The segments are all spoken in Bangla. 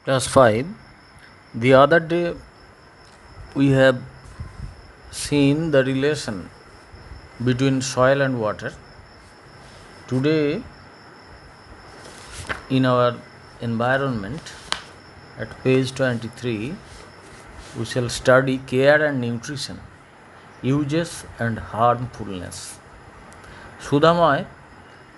Class 5. The other day we have seen the relation between soil and water. Today, in our environment, at page 23, we shall study care and nutrition, uses and harmfulness. Sudhamoy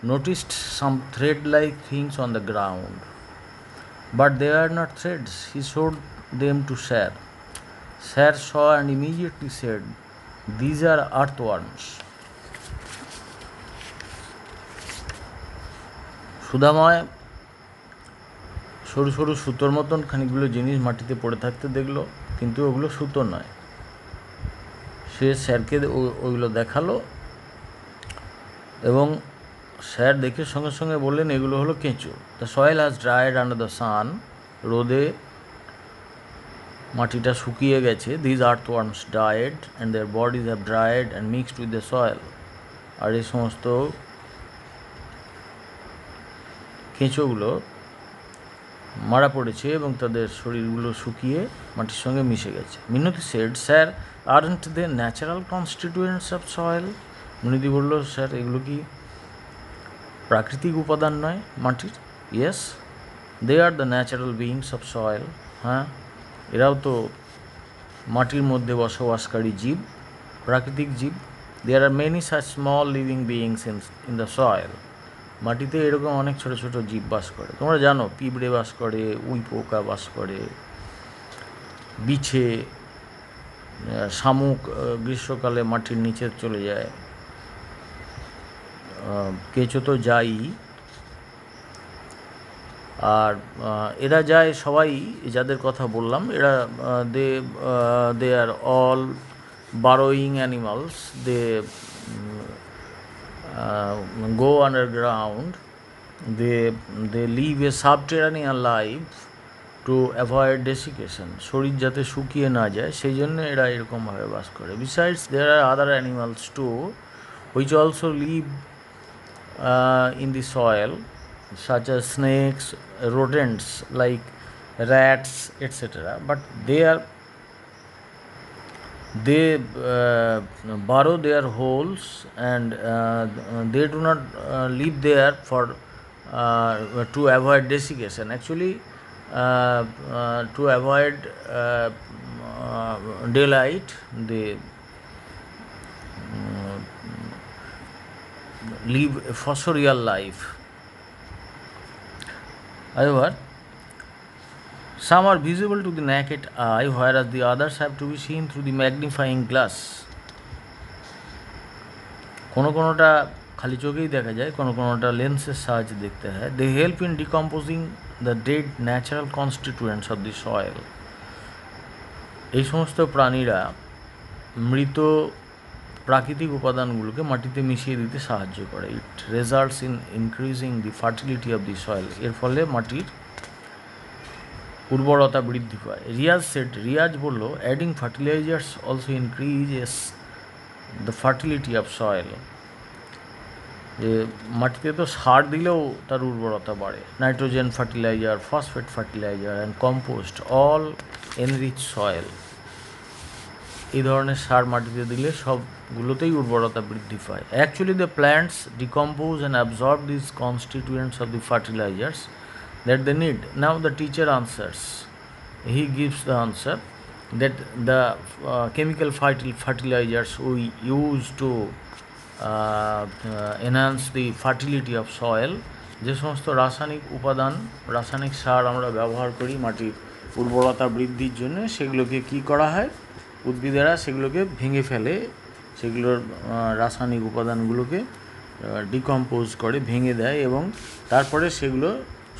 noticed some thread like things on the ground, but they are not threads. He showed them to Sher. Sher saw and immediately said, "These are earthworms." Sudhamoy সরু সরু সুতোর মতন খানিকগুলো জিনিস মাটিতে পড়ে থাকতে দেখলো, কিন্তু ওগুলো সুতো নয়। সে স্যারকে ওইগুলো দেখালো এবং স্যার দেখে সঙ্গে সঙ্গে বললেন এগুলো হলো কেঁচো। The soil has dried under the sun. রোদে মাটিটা শুকিয়ে গেছে। These earthworms died and their bodies have dried and mixed with the soil. আর এই সমস্ত কেঁচোগুলো মারা পড়েছে এবং তাদের শরীরগুলো শুকিয়ে মাটির সঙ্গে মিশে গেছে। Minati said, sir, aren't they natural constituents of soil? Minati বলল, স্যার, এগুলো কি প্রাকৃতিক উপাদান নয় মাটির? Yes, they are the natural beings of soil. হ্যাঁ, এরাও তো মাটির মধ্যে বসবাসকারী জীব, প্রাকৃতিক জীব। There are many such small living beings in the soil. মাটিতে এরকম অনেক ছোট ছোট জীব বাস করে। তোমরা জানো, পিঁপড়ে বাস করে, উই পোকা বাস করে, বিছে, শামুক গ্রীষ্মকালে মাটির নিচে চলে যায়, কেঁচো তো যাই। আর এরা যায় সবাই, যাদের কথা বললাম, এরা they are all burrowing animals. They go underground. They live a subterranean life to avoid desiccation. শরীর যাতে শুকিয়ে না যায় সেই জন্য এরা এরকমভাবে বাস করে। Besides, there are other animals too which also live in the soil, such as snakes, rodents like rats, etc. But they burrow their holes and they do not live there for to avoid desiccation. Actually, to avoid daylight, they live a fossorial life. However, some are visible to the naked eye, whereas the others have to be seen through the magnifying glass. কোনোটা খালি চোখেই দেখা যায়, কোনোটা লেন্সের সাহায্যে দেখতে হয়। They help in decomposing the dead natural constituents of the soil. এই সমস্ত প্রাণীরা মৃত প্রাকৃতিক উপাদানগুলোকে মাটিতে মিশিয়ে দিতে সাহায্য করে। It results in increasing the fertility of the soil. এর ফলে মাটির উর্বরতা বৃদ্ধি পায়। রিয়াজ বলল, adding fertilizers also increases the fertility of soil. যে মাটিতে তো সার দিলেও তার উর্বরতা বাড়ে। Nitrogen fertilizer, phosphate fertilizer and compost all enrich soil. এই ধরনের সার মাটিতে দিলে সবগুলোতেই উর্বরতা বৃদ্ধি পায়। Actually the plants decompose and absorb this constituents of the fertilizers that they need. Now the teacher answers. He gives the answer that the chemical fertilizers we use to enhance the fertility of soil, যে সমস্ত রাসায়নিক উপাদান, রাসায়নিক সার আমরা ব্যবহার করি মাটির উর্বরতা বৃদ্ধির জন্য, সেগুলোকে কি করা হয়, উদ্ভিদেরা সেগুলোকে ভেঙে ফেলে, সেগুলোর রাসায়নিক উপাদানগুলোকে ডিকম্পোজ করে, ভেঙে দেয় এবং তারপরে সেগুলো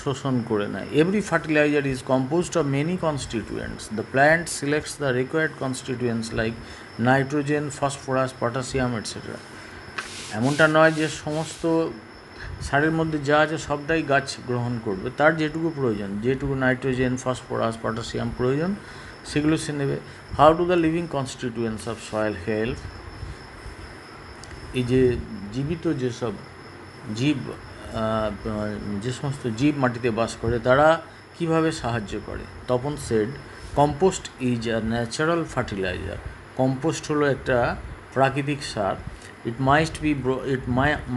শোষণ করে নেয়। Every fertiliser is composed of many constituents. The plant সিলেক্টস the required constituents like nitrogen, phosphorus, potassium, etcetera. এমনটা নয় যে সমস্ত সারের মধ্যে যা আছে সবটাই গাছ গ্রহণ করবে। তার যেটুকু প্রয়োজন, যেটুকু নাইট্রোজেন, ফসফরাস, পটাশিয়াম প্রয়োজন, সেগুলো সে নেবে। How do the living constituents of soil help? এই যে জীবিত যেসব জীব, যে সমস্ত জীব মাটিতে বাস করে, তারা কিভাবে সাহায্য করে? Tapan said, compost is a natural fertiliser. Compost হলো একটা প্রাকৃতিক সার। It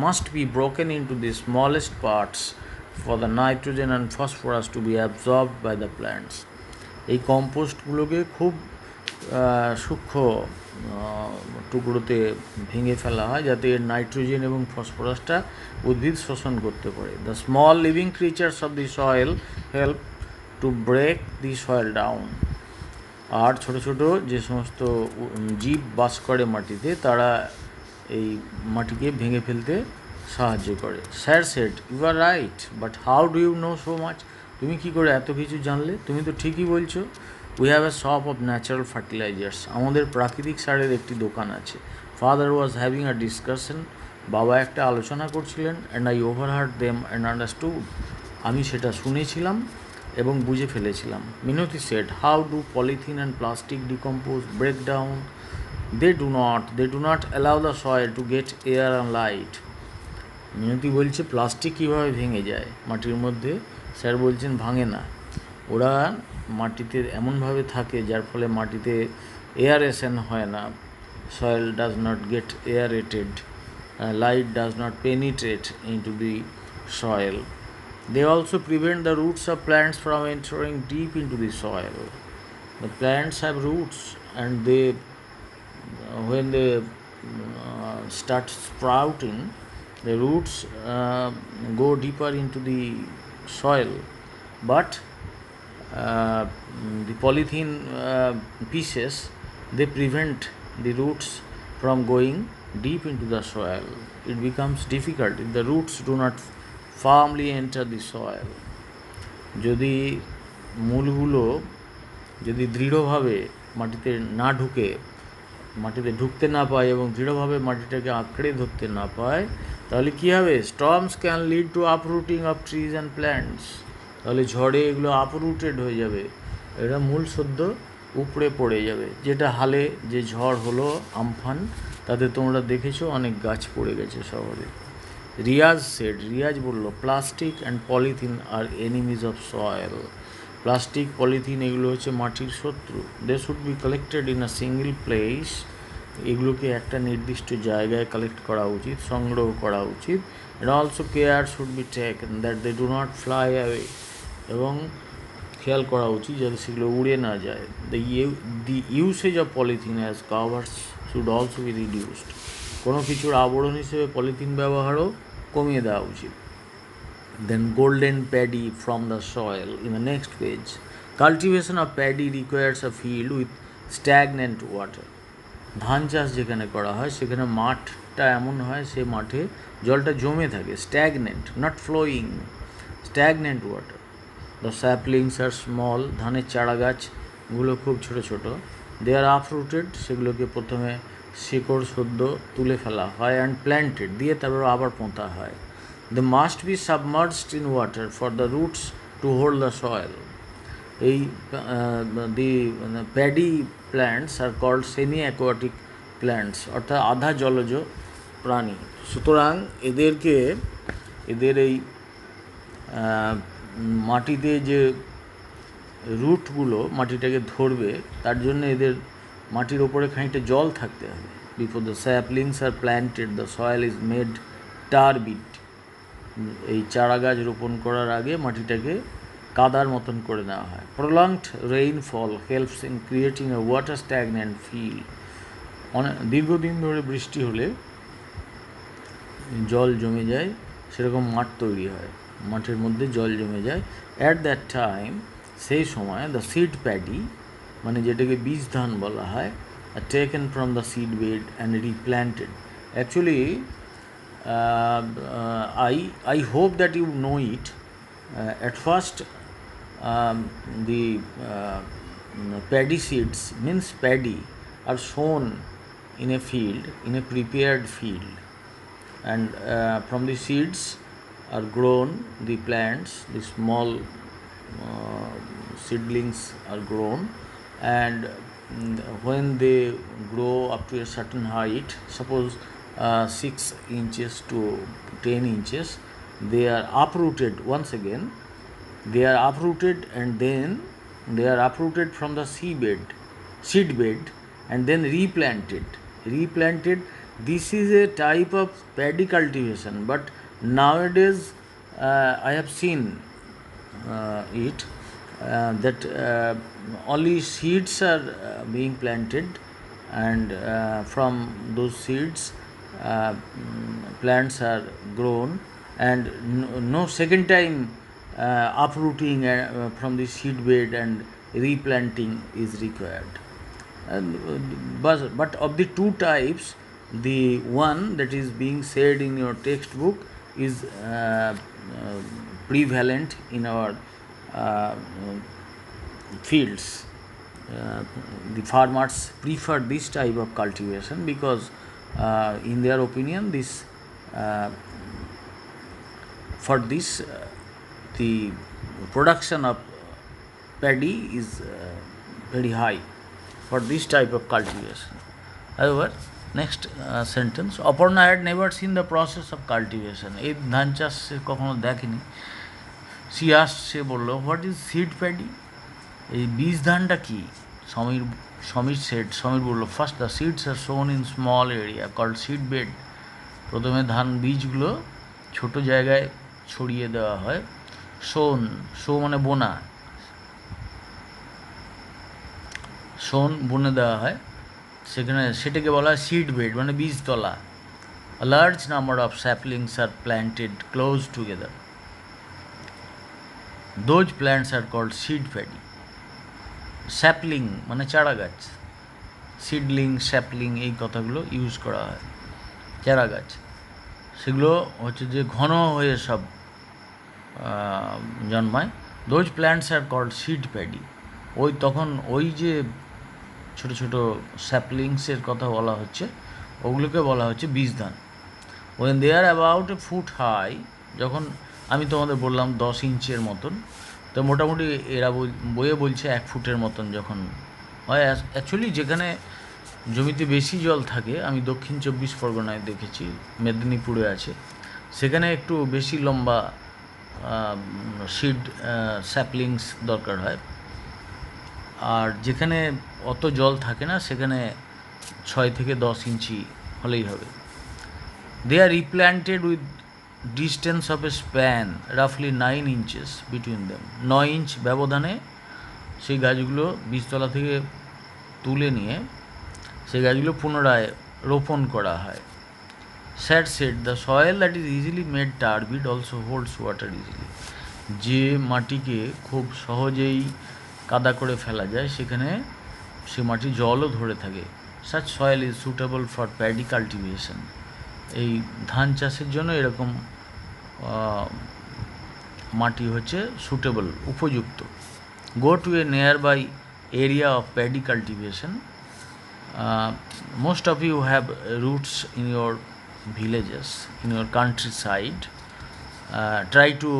must be broken into the smallest parts for the nitrogen and phosphorus to be absorbed by the plants. এই কম্পোস্টগুলোকে খুব সূক্ষ্ম টুকরোতে ভেঙে ফেলা হয় যাতে এর নাইট্রোজেন এবং ফসফরাসটা উদ্ভিদ শোষণ করতে পারে। The small living creatures of the soil help to break the soil down. আর ছোট ছোট যে সমস্ত জীব বাস করে মাটিতে তারা এই মাটিকে ভেঙে ফেলতে সাহায্য করে। Sir said, you are right, but how do you know so much? তুমি কী করে এত কিছু জানলে? তুমি তো ঠিকই বলছো। We have a shop of natural fertilizers. আমাদের প্রাকৃতিক সারের একটি দোকান আছে। Father was having a discussion. বাবা একটা আলোচনা করছিলেন। And I overheard them and understood. আমি সেটা শুনেছিলাম এবং বুঝে ফেলেছিলাম। Minati said, how do polythene and plastic decompose, break down? They do not allow the soil to get air and light. মিনতি বলছে প্লাস্টিক কীভাবে ভেঙে যায় মাটির মধ্যে? স্যার বলছেন ভাঙে না, ওরা মাটিতে এমনভাবে থাকে যার ফলে মাটিতে এয়ারেশন হয় না, soil does not get aerated, light does not penetrate into the soil. They also prevent the roots of plants from entering deep into the soil. The plants have roots and when they start sprouting, the roots go deeper into the soil, but the polythene pieces, they prevent the roots from going deep into the soil. It becomes difficult if the roots do not firmly enter the soil. যদি মূলগুলো যদি দৃঢ়ভাবে মাটিতে না ঢুকে, মাটিতে ঢুকতে না পায় এবং দৃঢ়ভাবে মাটিটাকে আঁকড়ে ধরতে না পায়, তাহলে কী হবে? Storms can lead to uprooting of trees and plants. তাহলে ঝড়ে এগুলো আপরুটেড হয়ে যাবে, এরা মূল সদ্য উপড়ে পড়ে যাবে। যেটা হালে যে ঝড় হলো আমফান, তাতে তোমরা দেখেছো অনেক গাছ পড়ে গেছে শহরে। রিয়াজ সেড, রিয়াজ বলল, plastic and polythene are enemies of soil. Plastic, polythene এগুলো হচ্ছে মাটির শত্রু। They should be collected in a single place. এগুলোকে একটা নির্দিষ্ট জায়গায় কালেক্ট করা উচিত, সংগ্রহ করা উচিত। And also care should be taken that they do not fly away. এবং খেয়াল করা উচিত যাতে সেগুলো উড়ে না যায়। The usage of polythene as covers should also be reduced. কোনো কিছুর আবরণ হিসেবে পলিথিন ব্যবহারও কমিয়ে দেওয়া উচিত। Then golden paddy from the soil in the next page. Cultivation of paddy requires a field with stagnant water. ধান চাষ যেখানে করা হয় সেখানে মাঠটা এমন হয়, সে মাঠে জলটা জমে থাকে, stagnant, not flowing, stagnant water. The saplings are small, ধানের চারা গাছগুলো খুব ছোটো ছোটো। দে আর আপরুটেড, সেগুলোকে প্রথমে শিকড় সদ্য তুলে ফেলা হয়, অ্যান্ড প্ল্যান্টেড, দিয়ে তারপর আবার পোঁতা হয়। They must be submerged in water for the roots to hold the soil. The paddy plants are called semi-aquatic plants, অর্থাৎ আধা জলজ প্রাণী। সুতরাং এদের এই মাটিতে যে রুটগুলো মাটিটাকে ধরবে, তার জন্য এদের মাটির ওপরে খানিকটা জল থাকতে হবে। Before the saplings are planted, the soil is made turbid. এই চারা গাছ রোপণ করার আগে মাটিটাকে কাদার মতন করে নেওয়া হয়। Prolonged rainfall helps in creating a water stagnant field. দীর্ঘদিন ধরে বৃষ্টি হলে জল জমে যায়, সেরকম মাঠ তৈরি হয়, মাঠের মধ্যে জল জমে যায়। অ্যাট দ্যাট টাইম, সেই সময়, দ্য সিড প্যাডি, মানে যেটাকে বীজ ধান বলা হয়, আর taken from the seed bed and replanted. Actually I hope that you know it. At first, the paddy seeds, means paddy, are sown in a field, in a prepared field, and from the seeds are grown the plants. The small seedlings are grown, and when they grow up to a certain height, suppose 6 inches to 10 inches, they are uprooted once again they are uprooted, and then they are uprooted from the seed bed, and then replanted. This is a type of paddy cultivation, but nowadays I have seen it that only seeds are being planted, and from those seeds plants are grown, and no second time uprooting from the seed bed and replanting is required. But of the two types, the one that is being said in your textbook is prevalent in our uh, fields. The farmers prefer this type of cultivation because, in their opinion, this for this the production of paddy is very high for this type of cultivation. However, next sentence, Aparna had never seen the process of cultivation. এই ধান চাষ সে কখনো দেখেনি। সে আসছে বললো, হোয়াট ইজ সিড প্যাডি? এই বীজ ধানটা কি? সমীর বললো, first the seeds are sown in small area called seed bed. প্রথমে ধান বীজগুলো ছোট জায়গায় ছড়িয়ে দেওয়া হয়। সো মানে বোনা, বুনে দেওয়া হয়, সেটাকে বলা হয় সিড বেড মানে বীজতলা। A large number of saplings are planted close together. Those plants are called seed paddy. Sapling মানে চারা গাছ, সিডলিং স্যাপলিং এই কথাগুলো ইউজ করা হয়। চারা গাছ সেগুলো হচ্ছে যে ঘন হয়ে সব জন্মায়। Those plants are called seed paddy. তখন ওই যে ছোটো ছোটো স্যাপলিংসের কথা বলা হচ্ছে, ওগুলোকে বলা হচ্ছে বীজ ধান। When they are about a foot high, যখন আমি তোমাদের বললাম 10 ইঞ্চের মতন, তো মোটামুটি এরা বইয়ে বলছে 1 ফুটের মতন যখন হয়। অ্যাকচুয়ালি যেখানে জমিতে বেশি জল থাকে, আমি দক্ষিণ 24 পরগনায় দেখেছি, মেদিনীপুরে আছে, সেখানে একটু বেশি লম্বা সিড স্যাপলিংস দরকার হয়। আর যেখানে অত জল থাকে না, সেখানে 6 থেকে 10 ইঞ্চি হলেই হবে। They are replanted with distance of a span রাফলি 9 inches বিটুইন দেম। 9 ইঞ্চ ব্যবধানে সেই গাছগুলো বীজতলা থেকে তুলে নিয়ে সেই গাছগুলো পুনরায় রোপণ করা হয়। স্যাড said the soil that is easily made turbid also holds water easily. যে মাটিকে খুব সহজেই কাদা করে ফেলা যায়, সেখানে সে মাটি জলও ধরে থাকে। Such soil is suitable for paddy cultivation. এই ধান চাষের জন্য এরকম মাটি হচ্ছে সুটেবল, উপযুক্ত। Go to a nearby area of paddy cultivation. Most of you have roots in your villages, in your countryside. Try to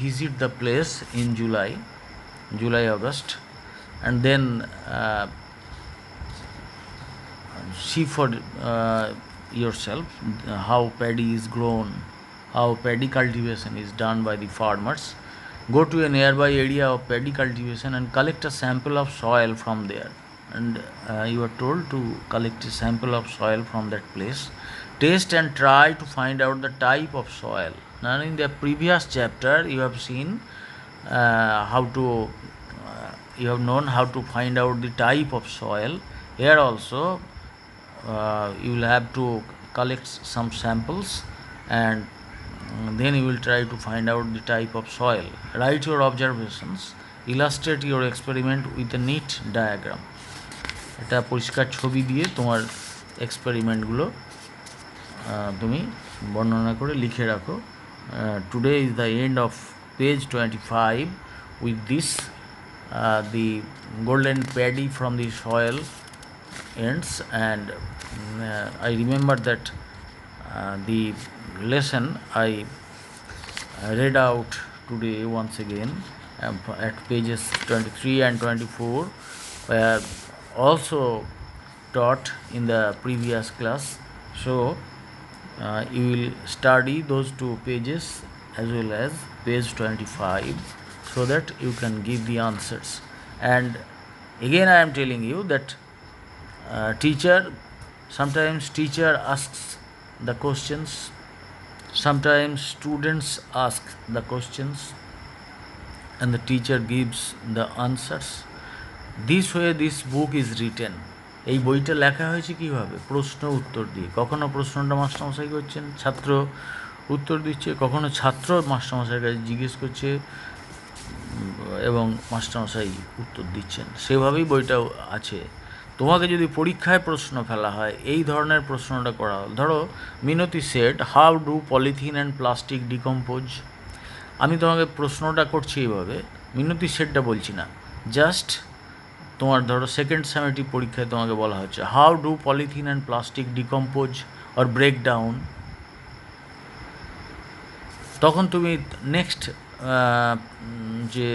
visit the place in July, August, and then see for yourself how paddy is grown, how paddy cultivation is done by the farmers. Go to a nearby area of paddy cultivation and collect a sample of soil from there. And you are told to collect a sample of soil from that place. Taste and try to find out the type of soil. Now, in the previous chapter, you have seen you have known how to find out the type of soil. Here also, you will have to collect some samples, and then you will try to find out the type of soil. Write your observations. Illustrate your experiment with a neat diagram. এটা পরিষ্কার ছবি দিয়ে তোমার এক্সপেরিমেন্টগুলো তুমি বর্ণনা করে লিখে রাখো। Today is the end of page 25. With this, the golden paddy from the soil ends, and I remember that the lesson I read out today once again at pages 23 and 24 were also taught in the previous class. So you will study those 2 pages as well as page 25. so that you can give the answers. And again I am telling you that sometimes teacher asks the questions, sometimes students ask the questions, and the teacher gives the answers. This way this book is written. এই বইটা লেখা হয়েছে কীভাবে? প্রশ্ন উত্তর দিয়ে। কখনো প্রশ্নটা মাস্টারমশাই করছেন, ছাত্র উত্তর দিচ্ছে, কখনো ছাত্র মাস্টারমশাইয়ের কাছে জিজ্ঞেস করছে এবং মাস্টারমশাই উত্তর দিচ্ছেন। সেভাবেই বইটাও আছে। তোমাকে যদি পরীক্ষায় প্রশ্ন ফেলা হয়, এই ধরনের প্রশ্নটা করা হয়, ধরো Minati said, how do polythene and plastic decompose. আমি তোমাকে প্রশ্নটা করছি এইভাবে, মিনতি সেটটা বলছি না, জাস্ট তোমার ধরো সেকেন্ড সামেটিভ পরীক্ষায় তোমাকে বলা হচ্ছে how do polythene and plastic decompose or break down, তখন তুমি নেক্সট যে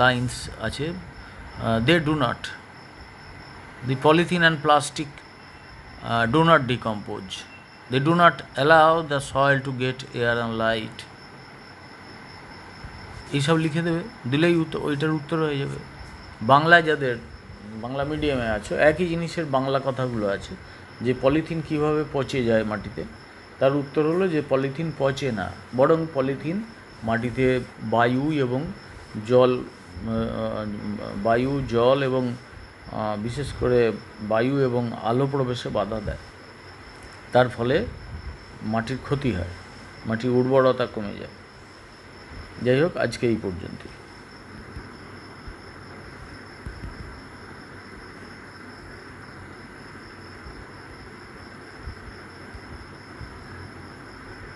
লাইন্স আছে, they do not, the polythene and plastic do not decompose, they do not allow the soil to get air and light, এইসব লিখে দেবে, দিলেই ওইটার উত্তর হয়ে যাবে। বাংলায় যাদের বাংলা মিডিয়ামে আছো, একই জিনিসের বাংলা কথাগুলো আছে, যে পলিথিন কিভাবে পচে যায় মাটিতে, তার উত্তর হলো যে পলিথিন পচে না, বরং পলিথিন মাটিতে বায়ু জল এবং বিশেষ করে বায়ু এবং আলো প্রবেশে বাধা দেয়, তার ফলে মাটির ক্ষতি হয়, মাটির উর্বরতা কমে যায়। যাই হোক, আজকে এই পর্যন্তই।